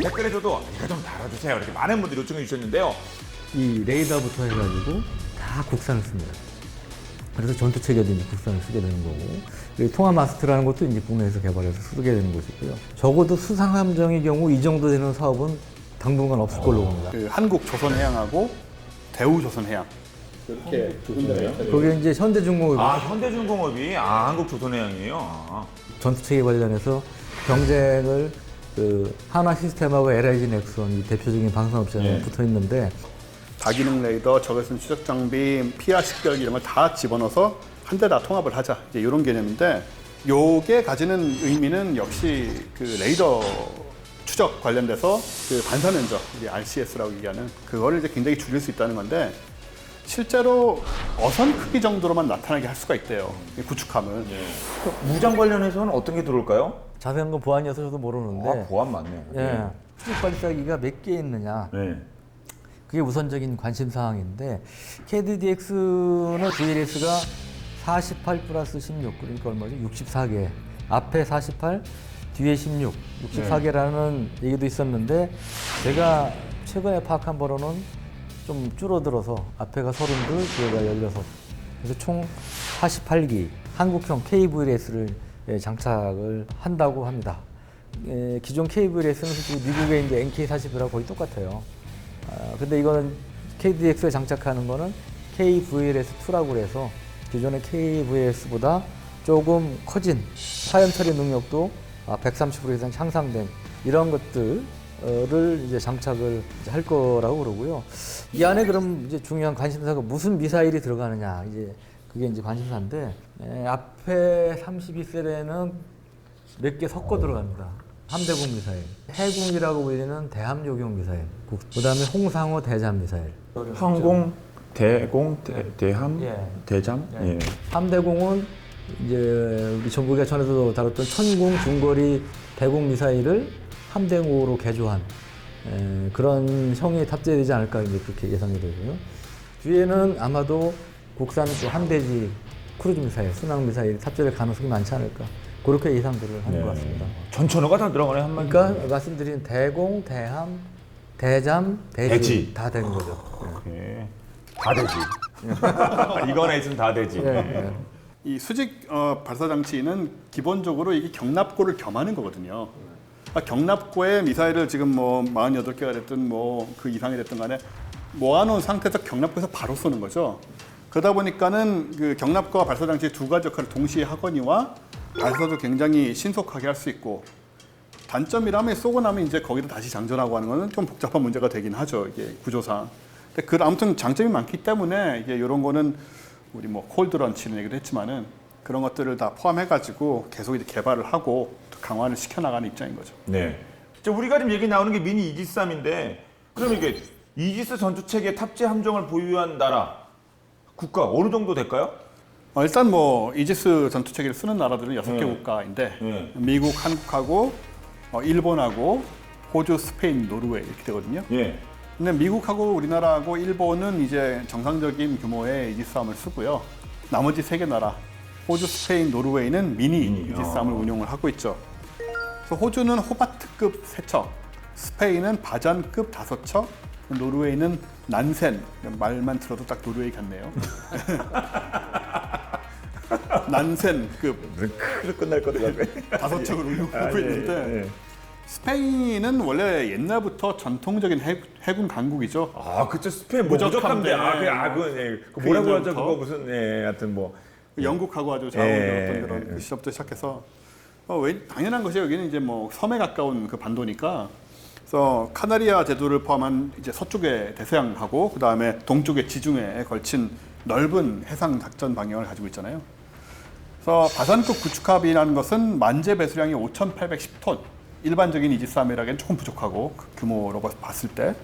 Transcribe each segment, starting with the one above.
댓글에서도 이거 좀 달아주세요 이렇게 많은 분들이 요청해 주셨는데요. 이 레이더부터 해가지고 다 국산을 씁니다. 그래서 전투 체계도 이제 국산을 쓰게 되는 거고, 그리고 통화 마스트라는 것도 이제 국내에서 개발해서 쓰게 되는 것이고요. 적어도 수상 함정의 경우 이 정도 되는 사업은 당분간 없을 걸로 봅니다. 그 한국 조선해양하고 대우조선해양 이렇게 그게 이제 현대중공업이 현대중공업이 한국조선해양이에요. 전투 체계 관련해서 경쟁을 그 하나 시스템하고 LIG 넥슨 이 대표적인 방산업체가 붙어 있는데, 다기능 레이더, 적외선 추적 장비, 피하 식별기 이런 걸 다 집어넣어서 한 대 다 통합을 하자, 이제 이런 개념인데, 요게 가지는 의미는 역시 그 레이더 추적 관련돼서 그 반사 면적, 이게 RCS라고 얘기하는 그거를 이제 굉장히 줄일 수 있다는 건데, 실제로 어선 크기 정도로만 나타나게 할 수가 있대요, 이 구축함을. 무장 관련해서는 어떤 게 들어올까요? 자세한 건 보안이어서 저도 모르는데, 보안 맞네요. 예, 수직 발사기가 몇 개 있느냐, 네. 그게 우선적인 관심 사항인데, KDDX는 VLS가 48 플러스 16, 그러니까 얼마죠? 64개. 앞에 48, 뒤에 16, 64개라는 얘기도 있었는데, 제가 최근에 파악한 바로는 좀 줄어들어서 앞에가 32, 뒤에가 16. 그래서 총 48기 한국형 KVLS를 장착을 한다고 합니다. 기존 KVLS는 솔직히 미국의 이제 NK40이랑 거의 똑같아요. 근데 이거는 KDX에 장착하는 거는 KVLS2라고 해서 기존의 KVLS보다 조금 커진 화염 처리 능력도 130% 이상 향상된 이런 것들을 이제 장착을 할 거라고 그러고요. 이 안에 그럼 이제 중요한 관심사가 무슨 미사일이 들어가느냐, 이제 그게 이제 관심사인데, 앞에 32셀에는 몇 개 섞어 들어갑니다. 함대공 미사일, 해궁이라고 불리는 대함요격 미사일, 그 다음에 홍상호 대잠 미사일. 항공, 대공, 대함, 예. 대잠. 예. 함대공은 이제 우리 전국에 전에도 다뤘던 천궁 중거리 대공 미사일을 함대공으로 개조한 그런 형이 탑재되지 않을까 이제 그렇게 예상이 되고요. 뒤에는 아마도 국산 또 함대지 크루즈 미사일, 순항 미사일 탑재될 가능성이 많지 않을까. 그렇게 예상들을 하는 것 같습니다. 전천후가 다 들어가네 한 말. 그러니까 말씀드린 대공, 대함, 대잠, 대지 다 되는 거죠. 예. 다 되지. 이거나 있으면 다 되지. 이 수직 발사 장치는 기본적으로 이게 경납고를 겸하는 거거든요. 경납고에 미사일을 지금 뭐 48개가 됐든 뭐 그 이상이 됐든 간에 모아놓은 상태에서 경납고에서 바로 쏘는 거죠. 그러다 보니까는 그 경납고와 발사 장치 두 가지 역할을 동시에 하거니와 발사도 굉장히 신속하게 할 수 있고, 단점이라면 쏘고 나면 이제 거기다 다시 장전하고 하는 거는 좀 복잡한 문제가 되긴 하죠, 이게 구조상. 근데 그 아무튼 장점이 많기 때문에 이게 이런 거는 우리 뭐 콜드 런치는 얘기도 했지만은 그런 것들을 다 포함해가지고 계속 이제 개발을 하고 강화를 시켜나가는 입장인 거죠. 네. 우리가 지금 얘기 나오는 게 미니 이지스-3인데, 그럼 이게 이지스 전투 체계 탑재 함정을 보유한 나라, 국가 어느 정도 될까요? 일단 뭐 이지스 전투 체계를 쓰는 나라들은 6개 국가인데, 미국, 한국하고 일본하고 호주, 스페인, 노르웨이 이렇게 되거든요. 예. 근데 미국하고 우리나라하고 일본은 이제 정상적인 규모의 이지스-3을 쓰고요. 나머지 3개 나라, 호주, 스페인, 노르웨이는 미니 이지스-3을 운용을 하고 있죠. 그래서 호주는 호바트급 3척, 스페인은 바잔급 5척, 노르웨이는 난센, 말만 들어도 딱 노르웨이 같네요. 난센급 크로 끝날 것 같아. 5척을 운용하고 있는데, 스페인은 원래 옛날부터 전통적인 해군 강국이죠. 그쵸. 스페인 무적함대. 그 뭐라고 하죠? 그거 무슨, 하여튼 뭐. 영국하고 아주 잘 어울렸던 그런 시절부터 시작해서 당연한 것이에요. 여기는 이제 뭐 섬에 가까운 그 반도니까. 그래서 카나리아 제도를 포함한 이제 서쪽의 대서양하고 그 다음에 동쪽의 지중해에 걸친 넓은 해상 작전 방향을 가지고 있잖아요. 그래서 바산급 구축함이라는 것은 만재 배수량이 5,810톤. 일반적인 이지스-3에라기엔 조금 부족하고 그 규모로 봤을 때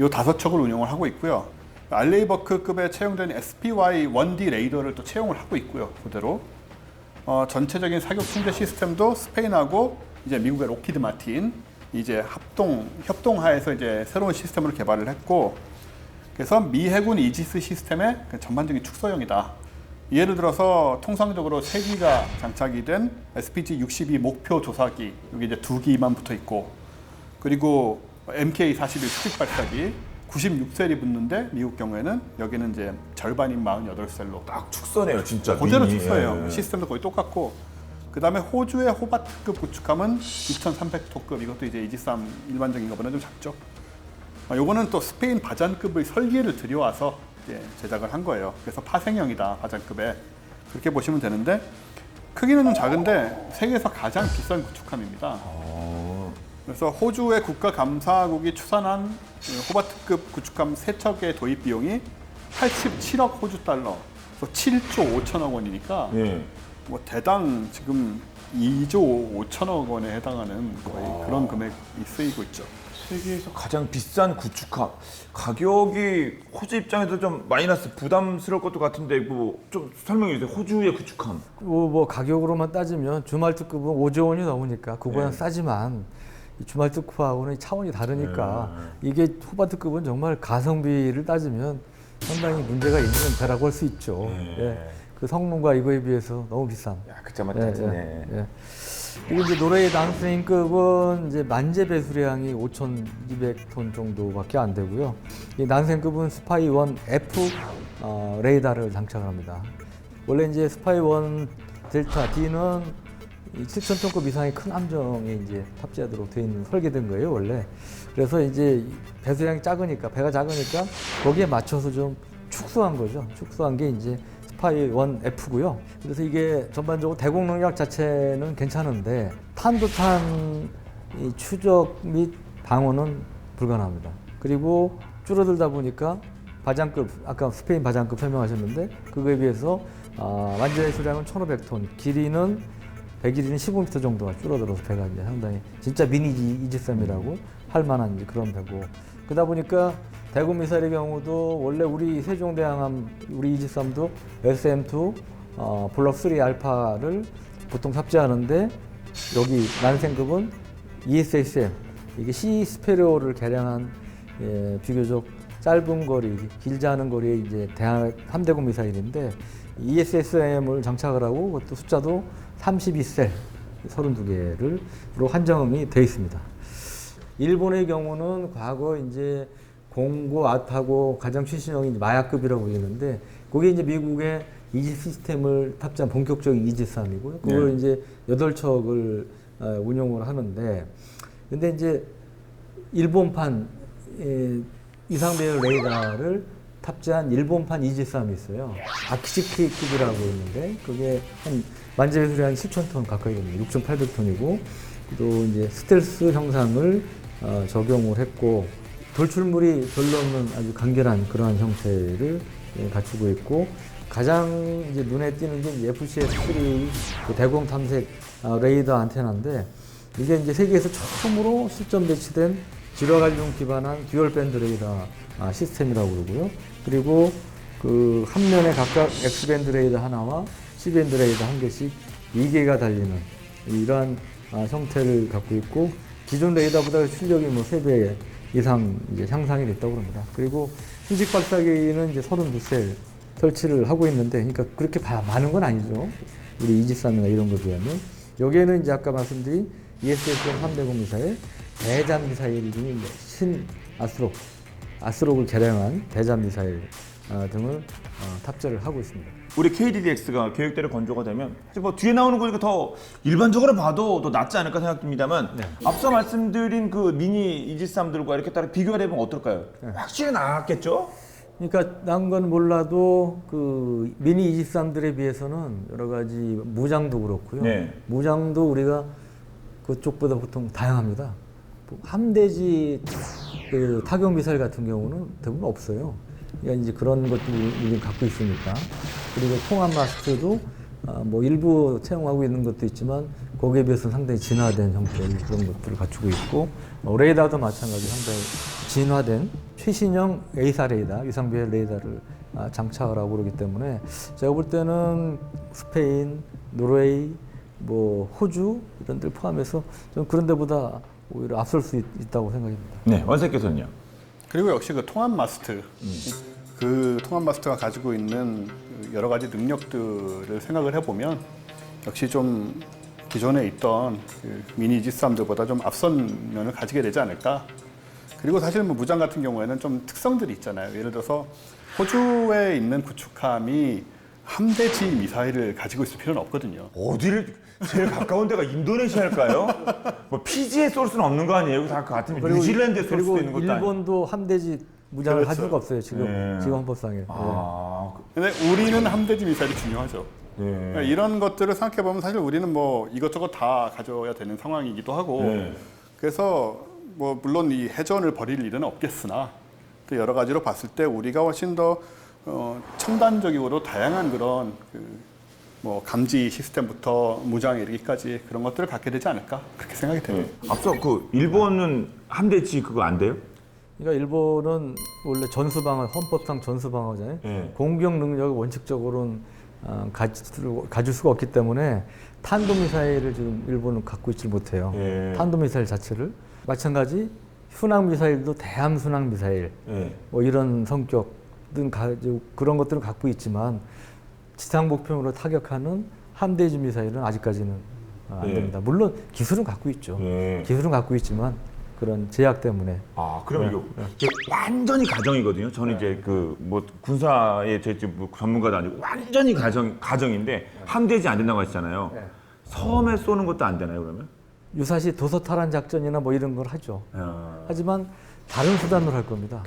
이 5척을 운용을 하고 있고요. 알레이버크급에 채용된 SPY-1D 레이더를 또 채용을 하고 있고요. 그대로 전체적인 사격 통제 시스템도 스페인하고 이제 미국의 록히드 마틴 이제 협동하에서 이제 새로운 시스템을 개발을 했고, 그래서 미 해군 이지스 시스템의 전반적인 축소형이다. 예를 들어서 통상적으로 3기가 장착이 된 SPG-62 목표 조사기, 여기 이제 2기만 붙어 있고, 그리고 MK41 수직 발사기 96셀이 붙는데 미국 경우에는 여기는 이제 절반인 48셀로 딱 축소네요, 진짜. 그대로 미니. 축소해요. 예. 시스템도 거의 똑같고 그 다음에 호주의 호바트급 구축함은 2300톤급 이것도 이제 이지삼 일반적인 것보다 좀 작죠. 요거는 또 스페인 바잔급의 설계를 들여와서 이제 제작을 한 거예요. 그래서 파생형이다 바잔급에 그렇게 보시면 되는데 크기는 좀 작은데 세계에서 가장 비싼 구축함입니다. 그래서 호주의 국가감사국이 추산한 호바트급 구축함 3척의 도입 비용이 87억 호주 달러, 그래서 7조 5천억 원이니까 예. 뭐 대당 지금 2조 5천억 원에 해당하는 거의 그런 금액이 쓰이고 있죠. 세계에서 가장 비싼 구축함. 가격이 호주 입장에서 좀 마이너스 부담스러울 것도 같은데 뭐 좀 설명해 주세요. 호주의 구축함. 뭐 가격으로만 따지면 주말특급은 5조 원이 넘으니까 그거는 네. 싸지만 이 주말특급하고는 차원이 다르니까 이게 호바트급은 정말 가성비를 따지면 상당히 문제가 있는 배라고 할 수 있죠. 예. 그 성능과 이거에 비해서 너무 비싼. 야, 그자만 따지네. 예. 그리고 이제 노르웨이 난센급은 이제 만재 배수량이 5,200톤 정도밖에 안 되고요. 이 난센급은 스파이 1 F 레이더를 장착을 합니다. 원래 이제 스파이 1 델타 D는 7,000톤급 이상의 큰 함정에 이제 탑재하도록 되어 있는 설계된 거예요, 원래. 그래서 이제 배수량이 작으니까 배가 작으니까 거기에 맞춰서 좀 축소한 거죠. 축소한 게 이제 스파이 1 F고요. 그래서 이게 전반적으로 대공 능력 자체는 괜찮은데 탄도탄 이 추적 및 방어는 불가능합니다. 그리고 줄어들다 보니까 바장급, 아까 스페인 바장급 설명하셨는데 그거에 비해서 완전의 수량은 1,500톤, 길이는 배길이는 15m 정도가 줄어들어서 배가 이제 상당히 진짜 미니 이지삼이라고 할 만한 이제 그런 배고, 그러다 보니까 대공 미사일의 경우도 원래 우리 세종대왕함 우리 이지삼도 SM2 블록 3 알파를 보통 탑재하는데 여기 난센급은 ESSM 이게 C 스페리오를 개량한 비교적 짧은 거리, 길지 않은 거리의 이제 대함 함대공 미사일인데 ESSM을 장착을 하고 그것도 숫자도 32셀 32개로 한정이 되어 있습니다. 일본의 경우는 과거 이제 공고 아타고 가장 최신형이 마야급이라고 불리는데 그게 이제 미국의 이지 시스템을 탑재한 본격적인 이지삼이고요. 그걸 네. 이제 8척을 운용을 하는데 근데 이제 일본판 이상배열 레이더를 탑재한 일본판 이지삼이 있어요. 아키지키급이라고 있는데 그게 한 만재 배수량이 7,000톤 가까이 됩니다. 6,800톤이고 또 이제 스텔스 형상을 적용을 했고 돌출물이 별로 없는 아주 간결한 그러한 형태를 갖추고 있고 가장 이제 눈에 띄는 게 FCS-3 그 대공 탐색 레이더 안테나인데 이게 이제 세계에서 처음으로 실전 배치된 지뢰갈륨 기반한 듀얼 밴드 레이더 시스템이라고 그러고요. 그리고 그 한 면에 각각 X밴드 레이더 하나와 C밴드 레이더 한 개씩 2개가 달리는 이러한 형태를 갖고 있고 기존 레이더보다 출력이 뭐 3배 이상 이제 향상이 됐다고 합니다. 그리고 수직 발사기는 이제 32셀 설치를 하고 있는데, 그러니까 그렇게 많은 건 아니죠. 우리 이지삼이나 이런 거에 비하면. 여기에는 이제 아까 말씀드린 ESSM 3대공 미사일, 대잠 미사일 중에 신 아스록을 개량한 대잠 미사일 등을 탑재를 하고 있습니다. 우리 KDDX가 계획대로 건조가 되면 사실 뭐 뒤에 나오는 거니까 더 일반적으로 봐도 더 낫지 않을까 생각됩니다만 앞서 말씀드린 그 미니 이지삼들과 이렇게 따라 비교가 되면 어떨까요? 확실히 나았겠죠? 그러니까 난 건 몰라도 그 미니 이지삼들에 비해서는 여러 가지 무장도 그렇고요. 네. 무장도 우리가 그쪽보다 보통 다양합니다. 함대지 그 타격 미사일 같은 경우는 대부분 없어요. 그러니까 이제 그런 것도 우리가 갖고 있으니까. 그리고 통합 마스트도 뭐 일부 채용하고 있는 것도 있지만 거기에 비해서 상당히 진화된 형태의 그런 것들을 갖추고 있고 레이더도 마찬가지로 상당히 진화된 최신형 A사 레이더, 위상배열 레이더를 장착을 하고 그러기 때문에 제가 볼 때는 스페인, 노르웨이, 뭐 호주 이런 데를 포함해서 좀 그런 데보다 오히려 앞설 수 있다고 생각합니다. 네, 원생께서는요? 그리고 역시 그 통합 마스트, 그 통합 마스트가 가지고 있는 여러 가지 능력들을 생각을 해보면 역시 좀 기존에 있던 그 미니 G3들보다 좀 앞선 면을 가지게 되지 않을까. 그리고 사실 뭐 무장 같은 경우에는 좀 특성들이 있잖아요. 예를 들어서 호주에 있는 구축함이 함대지 미사일을 가지고 있을 필요는 없거든요. 어디를 제일 가까운 데가 인도네시아일까요? 뭐 피지에 쏠 수는 없는 거 아니에요? 다 같으면 뉴질랜드에 쏠 수도 있는 것도 아니고. 일본도 함대지 무장을 그렇죠. 할 수가 없어요 지금 네. 지금 헌법상에. 아, 근데 우리는 함대지 미사일이 중요하죠. 네. 그러니까 이런 것들을 생각해 보면 사실 우리는 뭐 이것저것 다 가져야 되는 상황이기도 하고 네. 그래서 뭐 물론 이 해전을 벌일 일은 없겠으나 또 여러 가지로 봤을 때 우리가 훨씬 더 첨단적이고도 다양한 그런 뭐 감지 시스템부터 무장에 이르기까지 그런 것들을 갖게 되지 않을까 그렇게 생각이 됩니다. 앞서 그 일본은 함대지 그거 안 돼요? 그러니까 일본은 원래 전수방어 헌법상 전수방어잖아요. 네. 공격 능력을 원칙적으로는 가질 수가 없기 때문에 탄도미사일을 지금 일본은 갖고 있지 못해요. 네. 탄도미사일 자체를 마찬가지 순항미사일도 대함 순항미사일 네. 뭐 이런 성격은 가지고 그런 것들은 갖고 있지만 지상 목표로 타격하는 함대지 미사일은 아직까지는 안 네. 됩니다. 물론 기술은 갖고 있죠. 네. 기술은 갖고 있지만 그런 제약 때문에. 아, 그러면 이게 완전히 가정이거든요. 저는 이제 그 뭐 군사의 뭐 전문가도 아니고 완전히 가정인데 함대지 안 된다고 하시잖아요. 네. 섬에 쏘는 것도 안 되나요, 그러면? 유사시 도서탈환 작전이나 뭐 이런 걸 하죠. 아. 하지만 다른 수단으로 할 겁니다.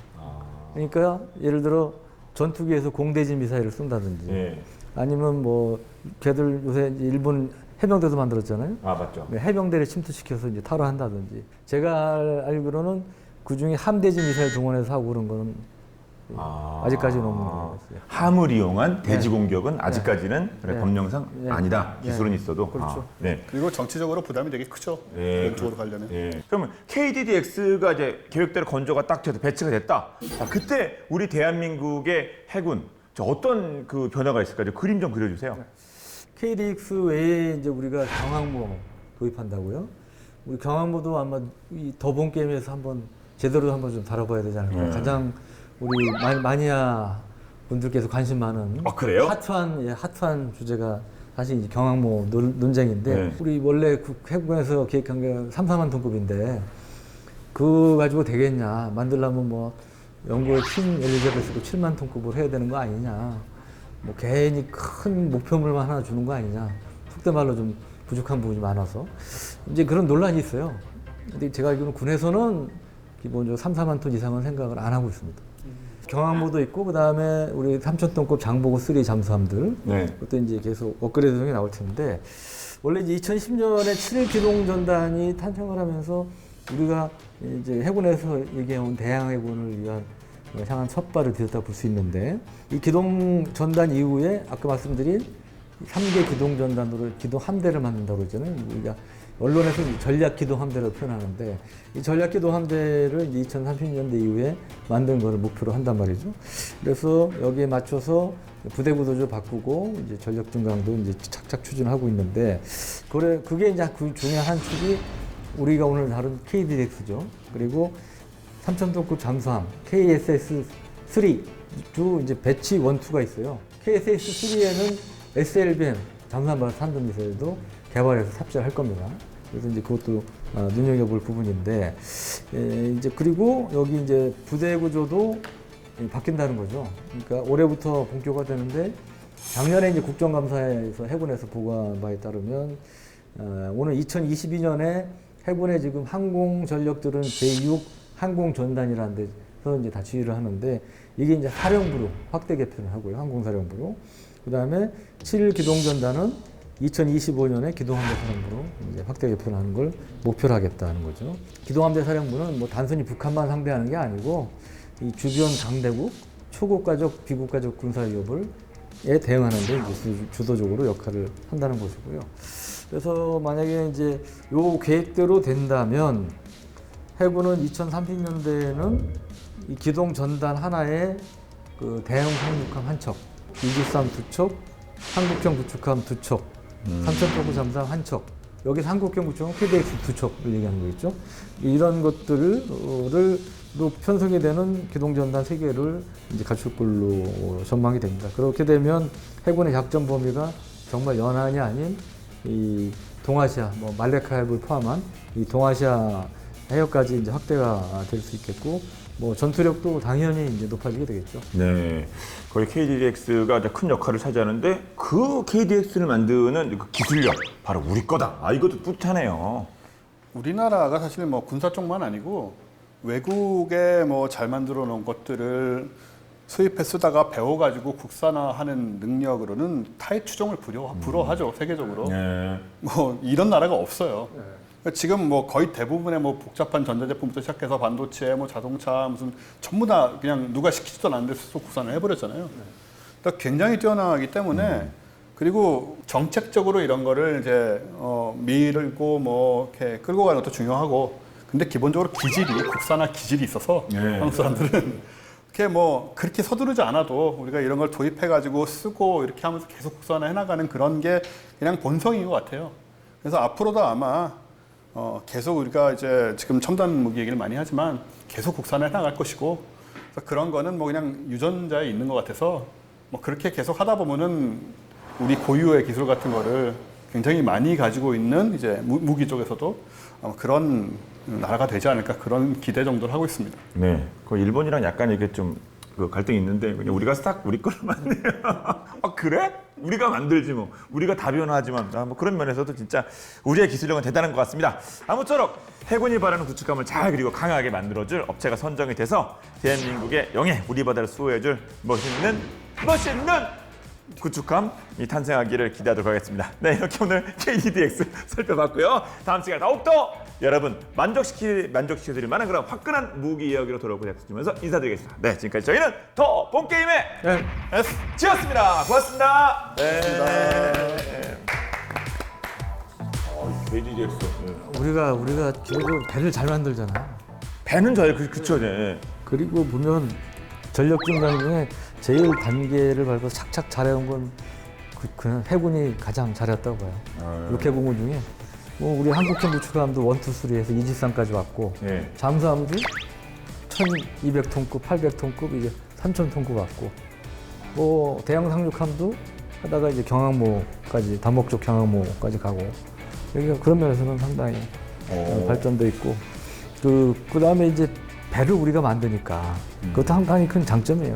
그러니까 예를 들어 전투기에서 공대지 미사일을 쏜다든지 네. 아니면 뭐 걔들 요새 이제 일본 해병대도 만들었잖아요. 아, 맞죠. 네, 해병대를 침투시켜서 이제 탈환한다든지 제가 알기로는 그 중에 함대지 미사일 동원해서 하고 그런 거는 아직까지는 없는 것 같아요. 함을 이용한 대지 공격은 아직까지는 그래, 네. 법령상 네. 아니다. 네. 기술은 있어도. 그렇죠. 아, 네. 그리고 정치적으로 부담이 되게 크죠. 네, 그런 쪽으로 가려면. 네. 그러면 KDDX가 이제 계획대로 건조가 딱 돼서 배치가 됐다. 자, 그때 우리 대한민국의 해군 저 어떤 그 변화가 있을까요? 그림 좀 그려주세요. KDX 외에 이제 우리가 경항모 도입한다고요. 우리 경항모도 아마 이 더본 게임에서 한번 제대로 한번 좀 다뤄봐야 되지 않을까. 네. 가장 우리 마니아 분들께서 관심 많은 아, 그래요? 핫한 주제가 사실 이제 경항모 논쟁인데 네. 우리 원래 해군에서 계획한 게 3, 4만 톤급인데 그거 가지고 되겠냐. 만들려면 뭐 영국의 퀸 엘리자베스도 7만 톤급으로 해야 되는 거 아니냐. 뭐 괜히 큰 목표물만 하나 주는 거 아니냐. 속된 말로 좀 부족한 부분이 많아서 이제 그런 논란이 있어요. 근데 제가 알기로는 군에서는 기본적으로 3, 4만 톤 이상은 생각을 안 하고 있습니다. 경항모도 있고 그다음에 우리 3,000톤급 장보고 3 잠수함들 네. 그것도 이제 계속 업그레이드형이 나올 텐데 원래 이제 2010년에 7일 기동 전단이 탄생을 하면서 우리가 이제 해군에서 얘기해온 대양 해군을 위한 향한 첫발을 디뎠다 볼 수 있는데 이 기동 전단 이후에 아까 말씀드린 3개 기동 전단으로 기동 함대를 만든다고 했잖아요. 우리가 언론에서 전략 기동 함대로 표현하는데 이 전략 기동 함대를 2030년대 이후에 만든 것을 목표로 한단 말이죠. 그래서 여기에 맞춰서 부대 구도를 바꾸고 이제 전력 증강도 이제 착착 추진하고 있는데 그게 이제 그 중에 한 축이 우리가 오늘 다룬 KDX죠. 그리고 3,000톤급 잠수함 KSS-3도 이제 배치 1, 2가 있어요. KSS-3에는 SLBM 잠수함 탄도미사일도 개발해서 탑재를 할 겁니다. 그래서 이제 그것도 눈여겨볼 부분인데 이제 그리고 여기 이제 부대 구조도 바뀐다는 거죠. 그러니까 올해부터 본격화되는데 작년에 이제 국정감사에서 해군에서 보고한 바에 따르면 오늘 2022년에 해군의 지금 항공 전력들은 제6 항공 전단이라는 데서 이제 다 지휘를 하는데 이게 이제 사령부로 확대 개편을 하고요. 항공사령부로. 그다음에 7일 기동 전단은 2025년에 기동함대 사령부로 이제 확대 개편하는 걸 목표로 하겠다는 거죠. 기동함대 사령부는 뭐 단순히 북한만 상대하는 게 아니고 이 주변 강대국, 초국가적, 비국가적 군사 위협을 대응하는데 이제 주도적으로 역할을 한다는 것이고요. 그래서 만약에 이제 요 계획대로 된다면 해군은 2030년대에는 이 기동 전단 하나에 그 대형 상륙함 한 척, 이지스함 2척, 한국형 구축함 2척, 3,000톤급 잠수함 한 척, 여기서 한국형 구축함 KDX 2척을 얘기하는 거겠죠. 이런 것들을 편성이 되는 기동전단 3개를 이제 갖출 걸로 전망이 됩니다. 그렇게 되면 해군의 작전 범위가 정말 연안이 아닌 이 동아시아, 뭐 말레카 해협을 포함한 이 동아시아 해역까지 이제 확대가 될 수 있겠고, 뭐 전투력도 당연히 이제 높아지게 되겠죠. 네, 거의 KDX가 큰 역할을 차지하는데 그 KDX를 만드는 그 기술력 바로 우리 거다. 아, 이것도 뿌듯하네요. 우리나라가 사실 뭐 군사 쪽만 아니고 외국에 뭐 잘 만들어 놓은 것들을 수입해 쓰다가 배워가지고 국산화하는 능력으로는 타의 추종을 불허하죠, 세계적으로. 네. 뭐 이런 나라가 없어요. 지금 뭐 거의 대부분의 뭐 복잡한 전자제품부터 시작해서 반도체, 뭐 자동차 무슨 전부 다 그냥 누가 시키지도 않는데 스스로 국산을 해버렸잖아요. 그러니까 굉장히 뛰어나기 때문에 그리고 정책적으로 이런 거를 이제 밀고 뭐 이렇게 끌고 가는 것도 중요하고, 근데 기본적으로 기질이 국산화 기질이 있어서 한국 사람들은 그렇게 뭐 그렇게 서두르지 않아도 우리가 이런 걸 도입해가지고 쓰고 이렇게 하면서 계속 국산화 해나가는 그런 게 그냥 본성인 것 같아요. 그래서 앞으로도 아마 계속 우리가 이제 지금 첨단 무기 얘기를 많이 하지만 계속 국산화해 나갈 것이고, 그래서 그런 거는 뭐 그냥 유전자에 있는 것 같아서 뭐 그렇게 계속 하다 보면은 우리 고유의 기술 같은 거를 굉장히 많이 가지고 있는 이제 무기 쪽에서도 그런 나라가 되지 않을까, 그런 기대 정도를 하고 있습니다. 네, 그 일본이랑 약간 이게 좀 그 갈등이 있는데 그냥 우리가 싹 우리 거를 만들어. 아, 그래? 우리가 만들지 뭐. 우리가 다변화하지만 뭐 그런 면에서도 진짜 우리의 기술력은 대단한 것 같습니다. 아무쪼록 해군이 바라는 구축함을 잘 그리고 강하게 만들어줄 업체가 선정이 돼서 대한민국의 영예 우리 바다를 수호해줄 멋있는 구축함 이 탄생하기를 기대하도록 하겠습니다. 네, 이렇게 오늘 KDDX 살펴봤고요. 다음 시간에 더욱더 여러분 만족시켜드릴 만한 그런 화끈한 무기 이야기로 돌아오고 약속드리면서 인사드리겠습니다. 네, 지금까지 저희는 더 본게임의 S지였습니다. 고맙습니다. 네. KDDX. 우리가 주로 배를 잘 만들잖아요. 배는 저희 그쵸, 네. 그리고 보면 전력 중간 중에 제일 단계를 밟아서 착착 잘해온 건 그냥 해군이 가장 잘했다고 봐요. 육해공군 중에 뭐 우리 한국형 구축함도 1, 2, 3에서 이지상까지 왔고, 네. 잠수함도 1200톤급, 800톤급, 이제 3000톤급 왔고, 뭐 대양 상륙함도 하다가 이제 경항모까지, 다목적 경항모까지 가고, 여기가 그런 면에서는 상당히 발전돼 있고, 그다음에 이제 배를 우리가 만드니까 그것도 상당히 큰 장점이에요.